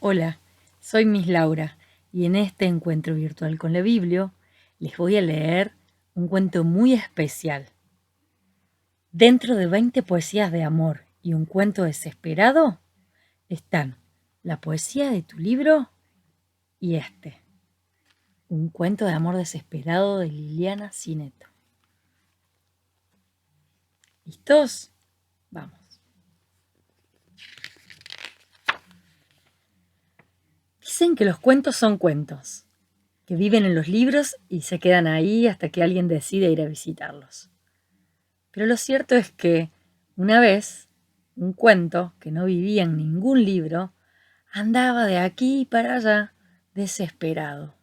Hola, soy Miss Laura y en este encuentro virtual con la Biblia les voy a leer un cuento muy especial. Dentro de 20 poesías de amor y un cuento desesperado están la poesía de tu libro y un cuento de amor desesperado de Liliana Cineto. ¿Listos? Vamos. Dicen que los cuentos son cuentos, que viven en los libros y se quedan ahí hasta que alguien decide ir a visitarlos. Pero lo cierto es que una vez un cuento que no vivía en ningún libro andaba de aquí para allá desesperado,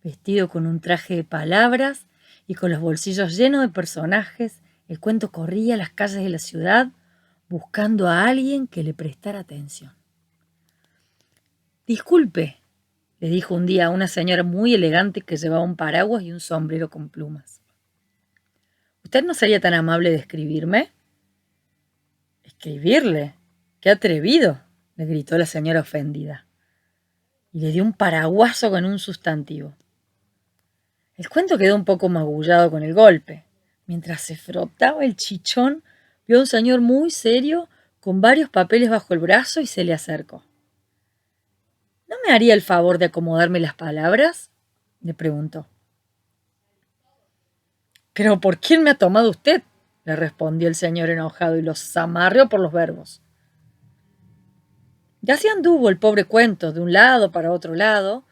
vestido con un traje de palabras y con los bolsillos llenos de personajes. El cuento corría las calles de la ciudad buscando a alguien que le prestara atención. Disculpe, le dijo un día a una señora muy elegante que llevaba un paraguas y un sombrero con plumas. ¿Usted no sería tan amable de escribirme? ¿Escribirle? ¡Qué atrevido!, le gritó la señora ofendida, y le dio un paraguaso con un sustantivo. El cuento quedó un poco magullado con el golpe. Mientras se frotaba el chichón, vio a un señor muy serio con varios papeles bajo el brazo y se le acercó. ¿No me haría el favor de acomodarme las palabras?, le preguntó. ¿Pero por quién me ha tomado usted?, le respondió el señor enojado y los zamarreó por los verbos. Y así anduvo el pobre cuento de un lado para otro lado,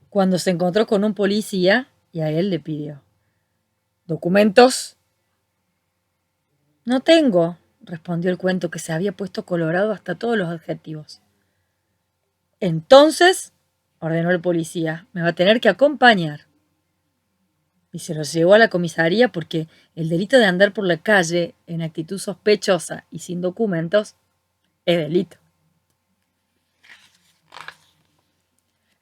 cuando se encontró con un policía y a él le pidió: ¿documentos? No tengo, respondió el cuento, que se había puesto colorado hasta todos los adjetivos. Entonces, ordenó el policía, me va a tener que acompañar. Y se lo llevó a la comisaría porque el delito de andar por la calle en actitud sospechosa y sin documentos es delito.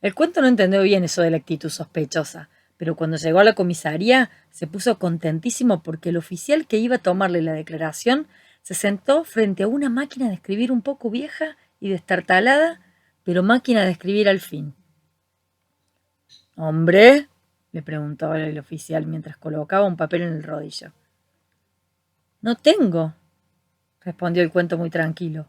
El cuento no entendió bien eso de la actitud sospechosa, pero cuando llegó a la comisaría se puso contentísimo porque el oficial que iba a tomarle la declaración se sentó frente a una máquina de escribir un poco vieja y destartalada, pero máquina de escribir al fin. ¿Hombre?, le preguntó el oficial mientras colocaba un papel en el rodillo. No tengo, respondió el cuento muy tranquilo.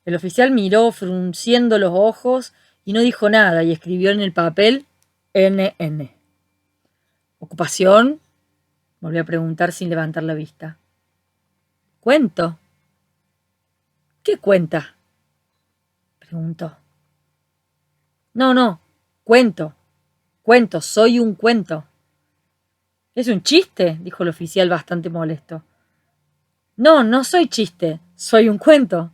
El oficial miró frunciendo los ojos y no dijo nada y escribió en el papel NN. ¿Ocupación?, volvió a preguntar sin levantar la vista. ¿Cuento? ¿Qué cuenta?, preguntó. No, cuento, soy un cuento. ¿Es un chiste?, dijo el oficial bastante molesto. No soy chiste, soy un cuento.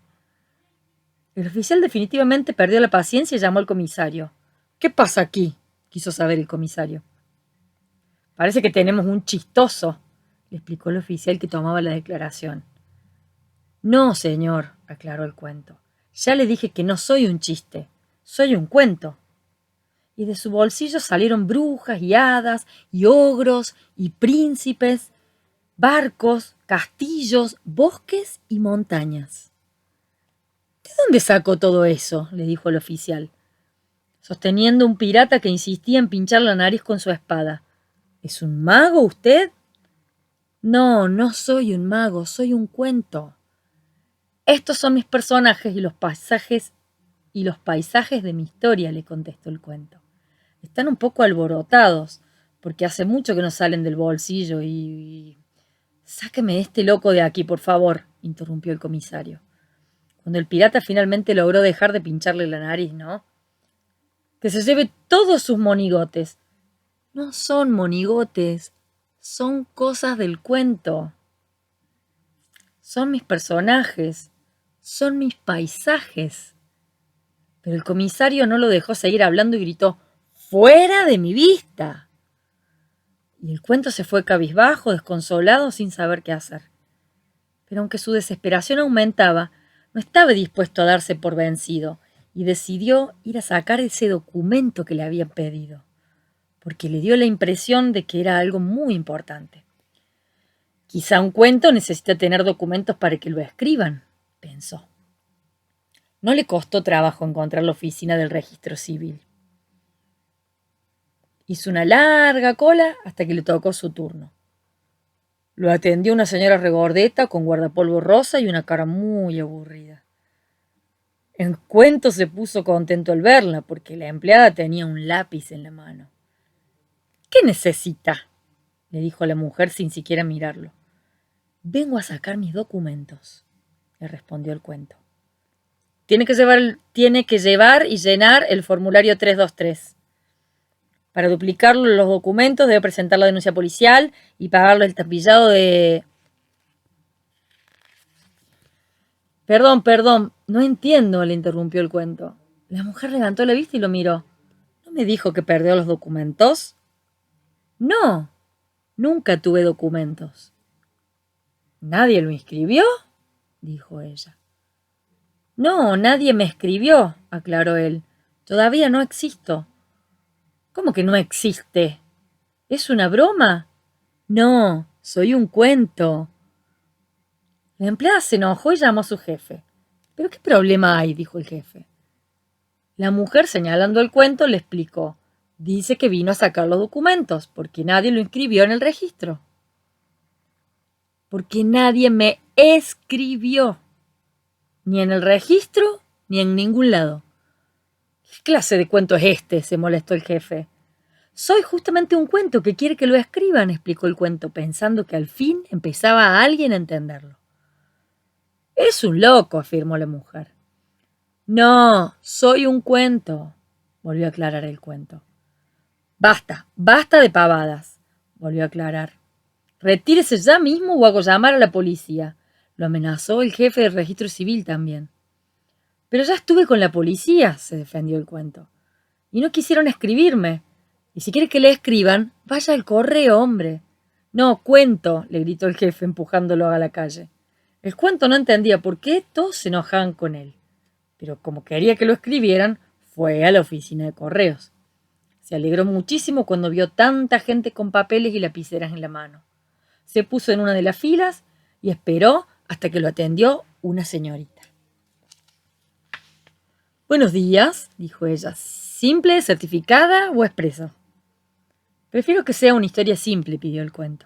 El oficial definitivamente perdió la paciencia y llamó al comisario. ¿Qué pasa aquí?, quiso saber el comisario. Parece que tenemos un chistoso, le explicó el oficial que tomaba la declaración. No, señor, aclaró el cuento. Ya le dije que no soy un chiste, soy un cuento. Y de su bolsillo salieron brujas y hadas y ogros y príncipes, barcos, castillos, bosques y montañas. ¿De dónde sacó todo eso?, le dijo el oficial, sosteniendo un pirata que insistía en pinchar la nariz con su espada. ¿Es un mago usted? No soy un mago, soy un cuento. Estos son mis personajes y los paisajes de mi historia, le contestó el cuento. Están un poco alborotados, porque hace mucho que no salen del bolsillo y... Sáqueme este loco de aquí, por favor, interrumpió el comisario. Cuando el pirata finalmente logró dejar de pincharle la nariz, ¿no? Que se lleve todos sus monigotes. No son monigotes, son cosas del cuento. Son mis personajes, son mis paisajes. Pero el comisario no lo dejó seguir hablando y gritó: ¡fuera de mi vista! Y el cuento se fue cabizbajo, desconsolado, sin saber qué hacer. Pero aunque su desesperación aumentaba, no estaba dispuesto a darse por vencido y decidió ir a sacar ese documento que le habían pedido, porque le dio la impresión de que era algo muy importante. Quizá un cuento necesita tener documentos para que lo escriban, pensó. No le costó trabajo encontrar la oficina del registro civil. Hizo una larga cola hasta que le tocó su turno. Lo atendió una señora regordeta con guardapolvo rosa y una cara muy aburrida. En cuento se puso contento al verla, porque la empleada tenía un lápiz en la mano. ¿Qué necesita?, le dijo la mujer sin siquiera mirarlo. Vengo a sacar mis documentos, le respondió el cuento. Tiene que llevar y llenar el formulario 323. Para duplicar los documentos debe presentar la denuncia policial y pagarle el tapillado de... Perdón, no entiendo, le interrumpió el cuento. La mujer levantó la vista y lo miró. ¿No me dijo que perdió los documentos? No, nunca tuve documentos. ¿Nadie lo inscribió?, dijo ella. No, nadie me escribió, aclaró él. Todavía no existo. ¿Cómo que no existe? ¿Es una broma? No, soy un cuento. La empleada se enojó y llamó a su jefe. ¿Pero qué problema hay?, dijo el jefe. La mujer, señalando el cuento, le explicó. Dice que vino a sacar los documentos, porque nadie lo inscribió en el registro. Porque nadie me escribió. Ni en el registro, ni en ningún lado. ¿Qué clase de cuento es este?, se molestó el jefe. Soy justamente un cuento que quiere que lo escriban, explicó el cuento, pensando que al fin empezaba a alguien a entenderlo. Es un loco, afirmó la mujer. No, soy un cuento, volvió a aclarar el cuento. Basta de pavadas, volvió a aclarar. Retírese ya mismo o hago llamar a la policía. Lo amenazó el jefe del registro civil también. Pero ya estuve con la policía, se defendió el cuento. Y no quisieron escribirme. Y si quiere que le escriban, vaya al correo, hombre. No, cuento, le gritó el jefe empujándolo a la calle. El cuento no entendía por qué todos se enojaban con él. Pero como quería que lo escribieran, fue a la oficina de correos. Se alegró muchísimo cuando vio tanta gente con papeles y lapiceras en la mano. Se puso en una de las filas y esperó hasta que lo atendió una señorita. Buenos días, dijo ella. ¿Simple, certificada o expresa? Prefiero que sea una historia simple, pidió el cuento.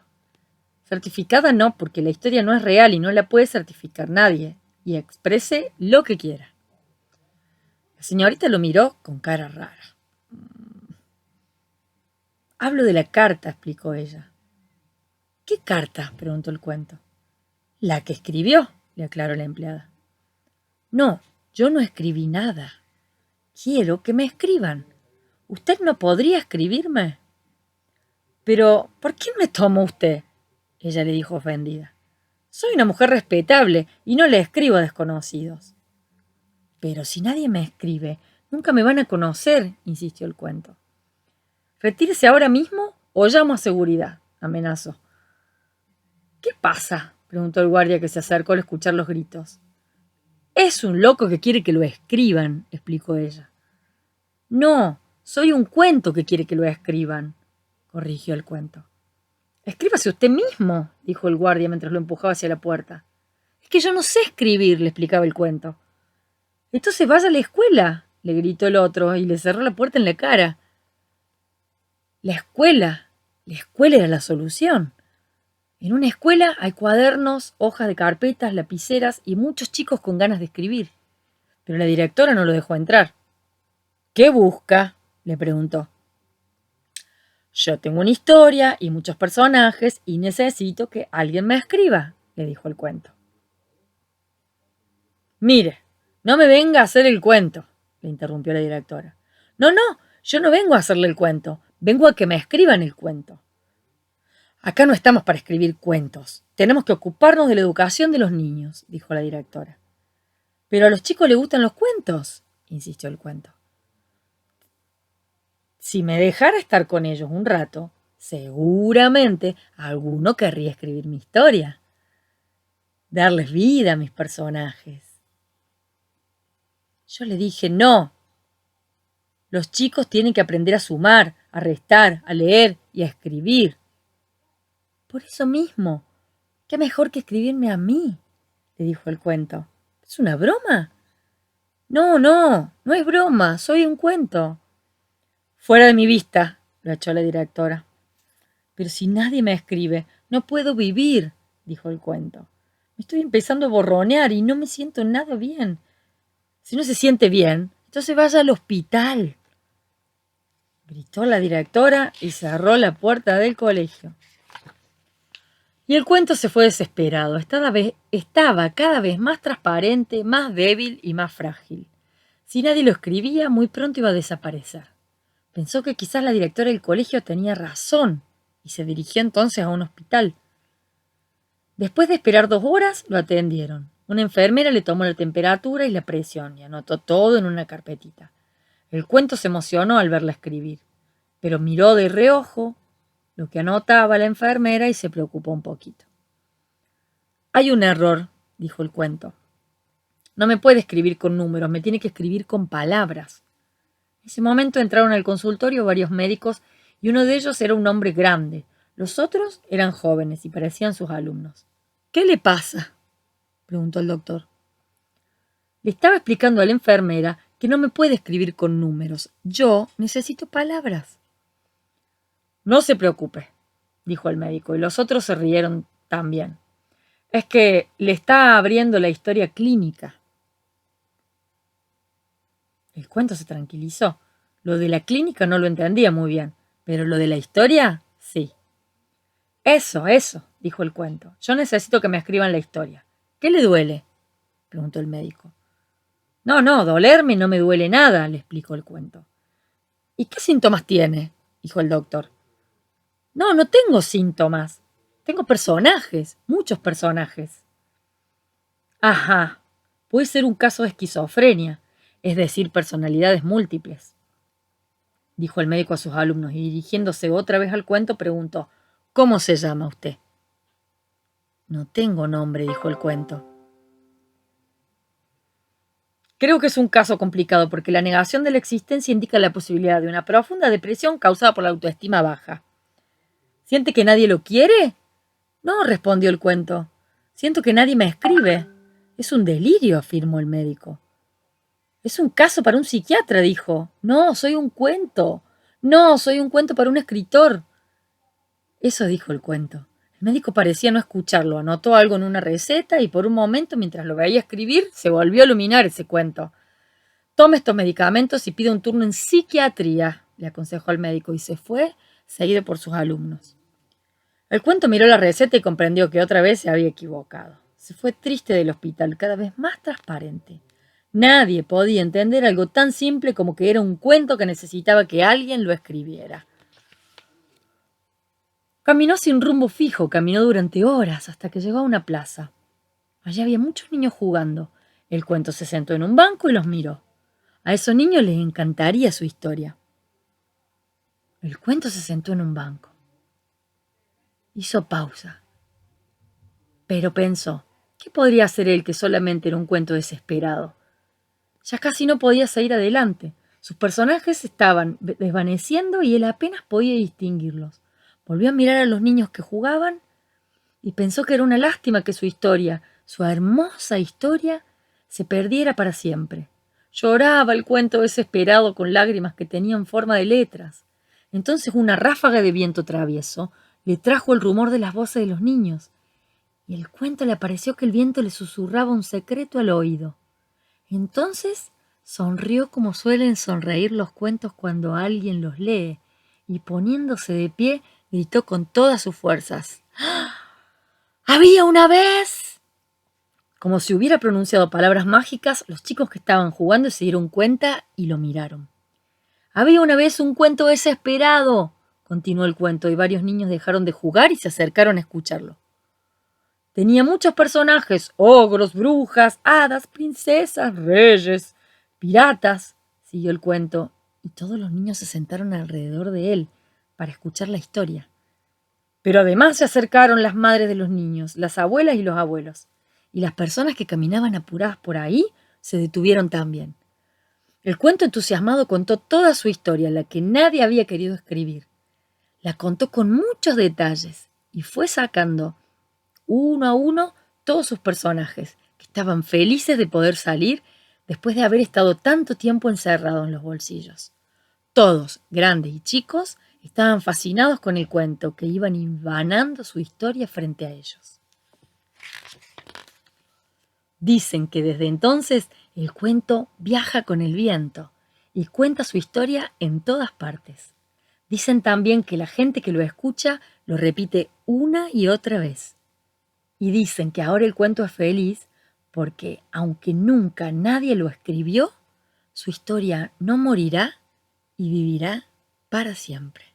Certificada no, porque la historia no es real y no la puede certificar nadie, y exprese lo que quiera. La señorita lo miró con cara rara. Hablo de la carta, explicó ella. ¿Qué carta?, preguntó el cuento. La que escribió, le aclaró la empleada. No, yo no escribí nada. Quiero que me escriban. ¿Usted no podría escribirme? Pero, ¿por qué me tomó usted?, ella le dijo ofendida. Soy una mujer respetable y no le escribo a desconocidos. Pero si nadie me escribe, nunca me van a conocer, insistió el cuento. Retírese ahora mismo o llamo a seguridad, amenazó. ¿Qué pasa?, preguntó el guardia que se acercó al escuchar los gritos. Es un loco que quiere que lo escriban, explicó ella. No, soy un cuento que quiere que lo escriban, corrigió el cuento. Escríbase usted mismo, dijo el guardia mientras lo empujaba hacia la puerta. Es que yo no sé escribir, le explicaba el cuento. Entonces vaya a la escuela, le gritó el otro y le cerró la puerta en la cara. La escuela era la solución. En una escuela hay cuadernos, hojas de carpetas, lapiceras y muchos chicos con ganas de escribir. Pero la directora no lo dejó entrar. ¿Qué busca?, le preguntó. Yo tengo una historia y muchos personajes y necesito que alguien me escriba, le dijo el cuento. Mire, no me venga a hacer el cuento, le interrumpió la directora. No, yo no vengo a hacerle el cuento, vengo a que me escriban el cuento. Acá no estamos para escribir cuentos, tenemos que ocuparnos de la educación de los niños, dijo la directora. Pero a los chicos les gustan los cuentos, insistió el cuento. Si me dejara estar con ellos un rato, seguramente alguno querría escribir mi historia, darles vida a mis personajes. Yo le dije no. Los chicos tienen que aprender a sumar, a restar, a leer y a escribir. Por eso mismo, ¿qué mejor que escribirme a mí?, le dijo el cuento. ¿Es una broma? No, no, no es broma, soy un cuento. Fuera de mi vista, lo echó la directora. Pero si nadie me escribe, no puedo vivir, dijo el cuento. Me estoy empezando a borronear y no me siento nada bien. Si no se siente bien, entonces vaya al hospital, gritó la directora y cerró la puerta del colegio. Y el cuento se fue desesperado. Estaba cada vez más transparente, más débil y más frágil. Si nadie lo escribía, muy pronto iba a desaparecer. Pensó que quizás la directora del colegio tenía razón y se dirigió entonces a un hospital. Después de esperar 2 horas, lo atendieron. Una enfermera le tomó la temperatura y la presión y anotó todo en una carpetita. El cuento se emocionó al verla escribir, pero miró de reojo lo que anotaba la enfermera y se preocupó un poquito. Hay un error, dijo el cuento. No me puede escribir con números, me tiene que escribir con palabras. En ese momento entraron al consultorio varios médicos y uno de ellos era un hombre grande. Los otros eran jóvenes y parecían sus alumnos. ¿Qué le pasa?, preguntó el doctor. Le estaba explicando a la enfermera que no me puede escribir con números. Yo necesito palabras. No se preocupe, dijo el médico, y los otros se rieron también. Es que le está abriendo la historia clínica. El cuento se tranquilizó. Lo de la clínica no lo entendía muy bien, pero lo de la historia, sí. Eso, dijo el cuento. Yo necesito que me escriban la historia. ¿Qué le duele?, preguntó el médico. No, dolerme no me duele nada, le explicó el cuento. ¿Y qué síntomas tiene?, dijo el doctor. No tengo síntomas. Tengo personajes, muchos personajes. Ajá, puede ser un caso de esquizofrenia, es decir, personalidades múltiples, dijo el médico a sus alumnos, y dirigiéndose otra vez al cuento preguntó: ¿Cómo se llama usted? No tengo nombre, dijo el cuento. Creo que es un caso complicado porque la negación de la existencia indica la posibilidad de una profunda depresión causada por la autoestima baja. ¿Siente que nadie lo quiere? No, respondió el cuento. Siento que nadie me escribe. Es un delirio, afirmó el médico. Es un caso para un psiquiatra, dijo. No, soy un cuento. No, soy un cuento para un escritor. Eso dijo el cuento. El médico parecía no escucharlo, anotó algo en una receta y por un momento, mientras lo veía escribir, se volvió a iluminar ese cuento. Tome estos medicamentos y pide un turno en psiquiatría, le aconsejó el médico, y se fue, seguido por sus alumnos. El cuento miró la receta y comprendió que otra vez se había equivocado. Se fue triste del hospital, cada vez más transparente. Nadie podía entender algo tan simple como que era un cuento que necesitaba que alguien lo escribiera. Caminó sin rumbo fijo, caminó durante horas hasta que llegó a una plaza. Allí había muchos niños jugando. El cuento se sentó en un banco y los miró. A esos niños les encantaría su historia. El cuento se sentó en un banco. Hizo pausa. Pero pensó, ¿qué podría hacer él que solamente era un cuento desesperado? Ya casi no podía seguir adelante. Sus personajes estaban desvaneciendo y él apenas podía distinguirlos. Volvió a mirar a los niños que jugaban y pensó que era una lástima que su historia, su hermosa historia, se perdiera para siempre. Lloraba el cuento desesperado con lágrimas que tenían forma de letras. Entonces una ráfaga de viento travieso le trajo el rumor de las voces de los niños, y el cuento le pareció que el viento le susurraba un secreto al oído. Entonces sonrió como suelen sonreír los cuentos cuando alguien los lee, y poniéndose de pie, gritó con todas sus fuerzas: ¡Ah! ¡Había una vez! Como si hubiera pronunciado palabras mágicas, los chicos que estaban jugando se dieron cuenta y lo miraron. Había una vez un cuento desesperado, continuó el cuento, y varios niños dejaron de jugar y se acercaron a escucharlo. Tenía muchos personajes: ogros, brujas, hadas, princesas, reyes, piratas, siguió el cuento, y todos los niños se sentaron alrededor de él para escuchar la historia. Pero además se acercaron las madres de los niños, las abuelas y los abuelos, y las personas que caminaban apuradas por ahí se detuvieron también. El cuento entusiasmado contó toda su historia, la que nadie había querido escribir. La contó con muchos detalles y fue sacando uno a uno todos sus personajes, que estaban felices de poder salir después de haber estado tanto tiempo encerrado en los bolsillos. Todos, grandes y chicos, estaban fascinados con el cuento, que iban hilvanando su historia frente a ellos. Dicen que desde entonces el cuento viaja con el viento y cuenta su historia en todas partes. Dicen también que la gente que lo escucha lo repite una y otra vez. Y dicen que ahora el cuento es feliz porque, aunque nunca nadie lo escribió, su historia no morirá y vivirá para siempre.